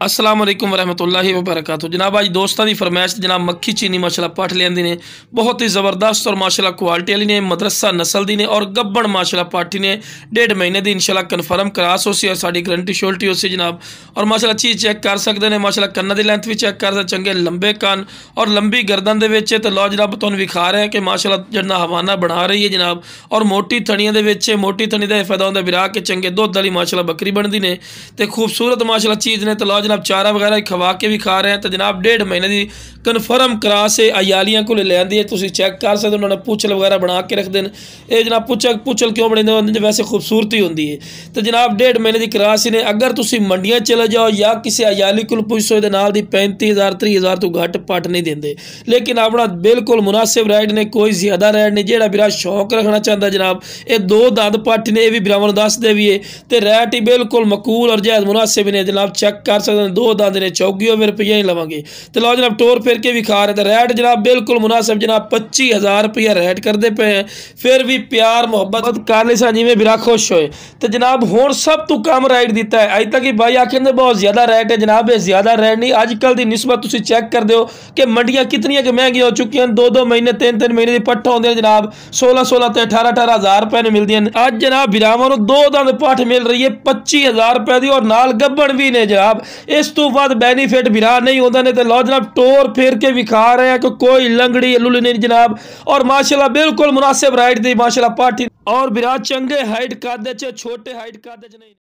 अस्सलाम वालेकुम वरहमतुल्लाहि वबरकातुहू। जनाब अज दोस्तों की फरमाइश जनाब मक्खी चीनी माशाल्लाह पठ लियांदी ने, बहुत ही ज़बरदस्त और माशाल्लाह क्वालिटी वाली ने, मदरसा नस्ल दी ने और गब्बन माशाल्लाह पाठी ने 1.5 महीने की इंशाल्लाह कन्फर्म क्रास हो सी और साड़ी गारंटी श्योरिटी हो सी जनाब। और माशाल्लाह चीज़ चेक कर सकते हैं, माशाल्लाह कन्ना की लेंथ भी चेक कर सकते, चंगे लंबे कान और लंबी गर्दन दे विच। तो लो जनाब तुहानूं विखा रहे हैं कि माशाल्लाह जिन्ना हवाना बना रही है जनाब। और मोटी थणियां दे विच, मोटी थणी का फायदा होंदा विरा के चंगे दुध वाली माशाल्लाह बकरी बनती ने ते खूबसूरत माशाल्लाह चीज़ ने। तो लो जनाब चारा वगैरह खवा के भी खा रहे हैं। तो जनाब 1.5 महीने की कन्फर्म करा से अयालियां को ले आंदी है, तुम चेक कर सकते। उन्होंने पुछल वगैरह बना के रखते हैं। ये जनाब पुछल क्यों बनाते वैसे खूबसूरती होंगी है। तो जनाब 1.5 महीने की करा सी ने। अगर तुम मंडियां चले जाओ या किसी अयाली को पुछो तो नाल दी 35,000 30,000 तो घट पट नहीं देंगे, लेकिन अपना बिल्कुल मुनासिब रेट ने, कोई ज्यादा रेट नहीं। जो बिरा शौक रखना चाहता जनाब, ये 2 दंद पट ने, यह भी बिरावान दस दे भी है। तो रेट ही बिल्कुल मकूल और जायज़ मुनासिब ने जनाब। चेक कर सकते हैं 2 दंद ने, 24 रुपया ही लवांगे। तो लो जनाब टोर फिर के भी खा रहे। तो रेट जनाब बिल्कुल मुनासिब जनाब 25,000 रुपया रेट करते पे हैं। फिर भी प्यार मुहब्बत कर ले जिमें बिरा खुश होए। तो जनाब हुण सब तो कम रेट दिता है। अज तक भाई आखिर बहुत ज्यादा रेट है जनाब, ये ज्यादा रेट नहीं। अजकल की निस्बत तुम चेक कर दो कि मंडियां कितनी महंगी हो चुकी हैं। 2-2 महीने 3-3 महीने की पट्ठ होंगे जनाब 16-16 ते 18-18 हज़ार रुपए ने मिलती हैं। अज जनाब बिरावां नूं 2 दंद पट्ठ मिल रही है 25,000 रुपए की और नाल गब्बन भी ने जनाब। इस तो बाद बेनीफिट बिरा नहीं होता ने। तो लो जनाब टोर फिर के भी खा रहे हैं कि कोई लंगड़ी लुली नहीं जनाब। और माशाल्लाह बिल्कुल मुनासिब रेट दी माशाल्लाह पाठी और बिरा चंगे हाइट कद छोटे हाइट कद नहीं।